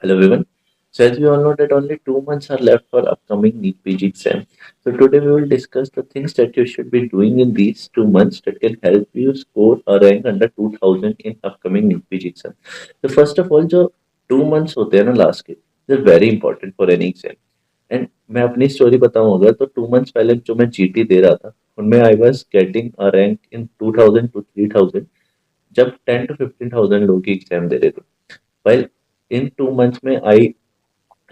Hello everyone. So as we all know that only 2 months are left for upcoming NEET PG exam. So today we will discuss the things that you should be doing in these 2 months that can help you score a rank under 2000 in upcoming NEET PG exam. So first of all, जो 2 months होते हैं ना last के, they're very important for any exam. And मैं अपनी story बताऊं अगर तो 2 मंथ्स पहले जो मैं जीटी दे रहा था उनमें I was getting a rank in 2000 to 3000 जब 10 to 15,000 लोग की एग्जाम दे रहे थे. While in 2 months में I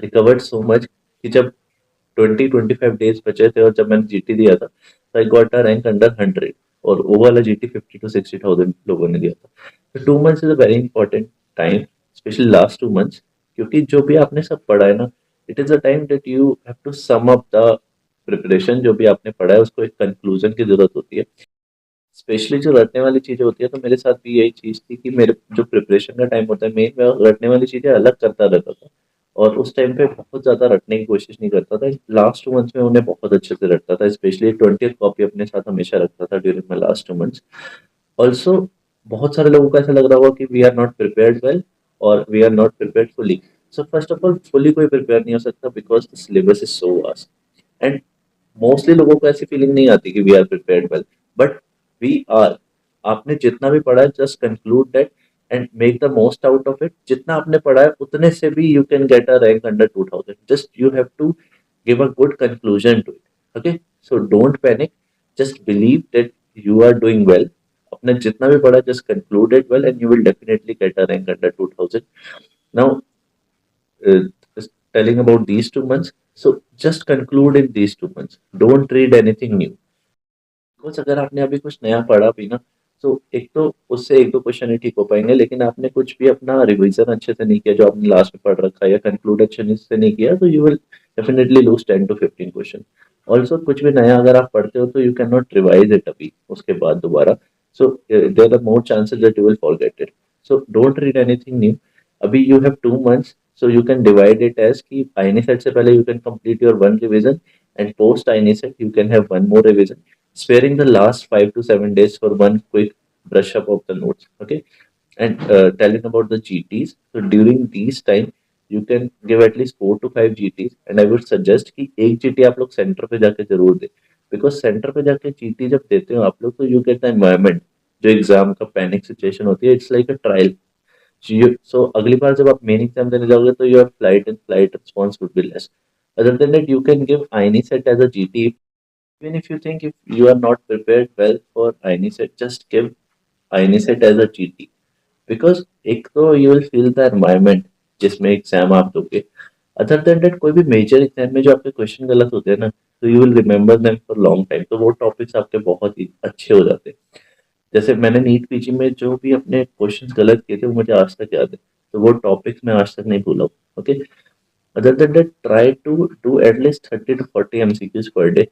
recovered so much कि जब 20-25 days बचे थे और जब मैंने जीटी दिया था तो I got a rank under 100 और वो वाला जीटी 50 to 60,000 लोगों ने दिया था. तो 2 months is a very important time, specially last 2 months, क्योंकि जो भी आपने सब पढ़ा है ना, it is a time that you have to sum up the preparation. जो भी आपने पढ़ा है उसको एक कंक्लूजन की जरूरत होती है. स्पेशली जो रटने वाली चीजें होती है तो मेरे साथ भी यही चीज थी कि मेरे जो प्रिपरेशन का टाइम होता है मेन मैं रटने वाली चीजें अलग करता रहता था और उस टाइम पे बहुत ज्यादा रटने की कोशिश नहीं करता था. लास्ट 2 मंथ्स में उन्हें बहुत अच्छे से रटता था, स्पेशली 20th कॉपी अपने साथ हमेशा रखता था during my last 2 months. Also बहुत सारे लोगों को ऐसा लग रहा होगा कि we are not prepared well और we are not prepared fully. So first of all fully कोई प्रिपेयर नहीं हो सकता because the syllabus is so vast. And mostly लोगों को ऐसी फीलिंग नहीं आती कि we are prepared well, but we are. आपने जितना भी पढ़ा है just conclude that and make the most out of it. जितना आपने पढ़ा है उतने से भी you can get a rank under 2000. Just you have to give a good conclusion to it. Okay, so don't panic, just believe that you are doing well. अपने जितना भी पढ़ा just conclude it well and you will definitely get a rank under 2000. Now just telling about these 2 months. So just conclude in these 2 months. Don't read anything new. Because अगर आपने अभी कुछ नया पढ़ा भी ना तो एक तो उससे एक दो क्वेश्चन ही ठीक हो पाएंगे, लेकिन आपने कुछ भी अपना रिवीजन अच्छे से नहीं किया जो आपने लास्ट में पढ़ रखा है या कंक्लूड अच्छे से नहीं किया तो you will definitely lose 10 to 15 question. Also कुछ भी नया अगर आप पढ़ते हो तो you can not revise it अभी उसके बाद दोबारा. So there are more chances that you will forget it. So don't read anything new. अभी you have 2 months, so you can divide it as कि आईनी सेट से पहले you can complete your one revision and post आईनी set you can have one more revision, sparing the last 5 to 7 days for one quick brush up of the notes. Okay, and telling about the GTs. So during these time you can give at least 4 to 5 GTs, and I would suggest कि एक GT आप लोग centre पे जाके जरूर दे. Because centre पे जाके GT जब देते हो आप लोग तो यू गेट द एनवायरमेंट. जो एग्जाम का पैनिक सिचुएशन होती है it's like a trial. So अगली बार जब आप मेन एग्जाम देने जाओगे तो your flight and flight response would be less. Other than that you can give INI CET as a GT. Even if you think if you are not prepared well for INICET, just give INICET as a GT. Because एक तो you will feel the environment जिसमें exam आप दोगे. Other than date कोई भी major exam में जो आपके क्वेश्चन गलत होते हैं ना तो you will remember them for long time. तो वो टॉपिक्स आपके बहुत ही अच्छे हो जाते हैं. जैसे मैंने नीट पीजी में जो भी अपने क्वेश्चंस गलत किए थे वो मुझे आज तक याद है. तो वो टॉपिक्स मैं आज तक नहीं भूला हूँ. Okay, other than that try to do at least 30 to 40 MCQs per day.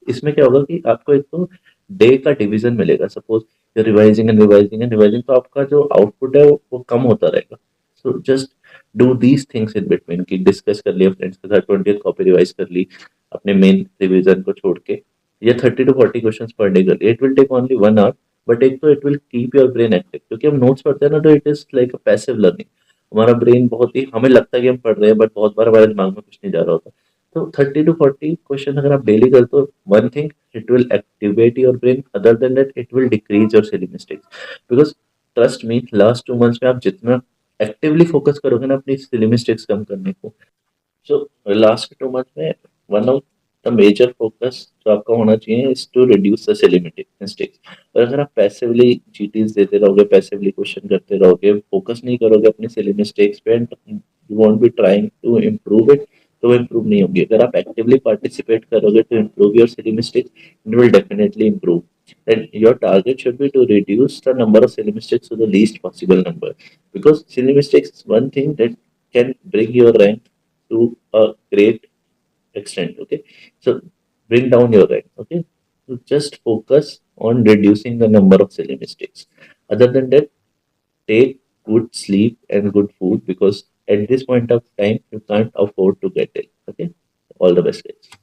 इसमें क्या होगा कि आपको एक तो डे का डिवीजन मिलेगा. Suppose revising and revising and revising तो आपका जो आउटपुट है वो कम होता रहेगा. So just do these things in between कि डिस्कस कर लिया फ्रेंड्स के साथ, 20th कॉपी रिवाइज कर ली अपने मेन रिवीजन को छोड़ के, या 30 to 40 क्वेश्चन पर डे कर लिया. It will take only 1 hour, but एक तो it will keep your brain active. क्योंकि हम नोट्स पढ़ते हैं ना तो it is like a passive learning. हमारा ब्रेन बहुत ही, हमें लगता है कि हम पढ़ रहे हैं बट बहुत बार हमारे दिमाग में कुछ नहीं जा रहा होता. तो 30 to 40 क्वेश्चन अगर आप डेली करते हो, one thing, it will activate your brain. Other than that it will decrease your silly mistakes. Because trust me, last 2 months में आप जितना एक्टिवली फोकस करोगे ना अपनी सिली मिस्टेक्स कम करने को, सो लास्ट 2 मंथ में one of the major focus जो आपका होना चाहिए is to reduce the silly mistakes. और अगर आप पैसिवली जीटीज देते रहोगे, पैसिवली क्वेश्चन करते रहोगे, फोकस नहीं करोगे अपनी सिली मिस्टेक्स पे and you won't be trying to improve it, तो वो इम्प्रूव नहीं होगी. अगर आप एक्टिवली पार्टिसिपेट करोगे to improve your silly mistakes, it will definitely improve. And your target should be to reduce the number of silly mistakes to the least possible number, because silly mistakes is one thing that can bring your rank to a great extent. Okay, so bring down your rank. Okay, so just focus on reducing the number of silly mistakes. Other than that, take good sleep and good food, because at this point of time you can't afford to get ill. Okay, all the best guys.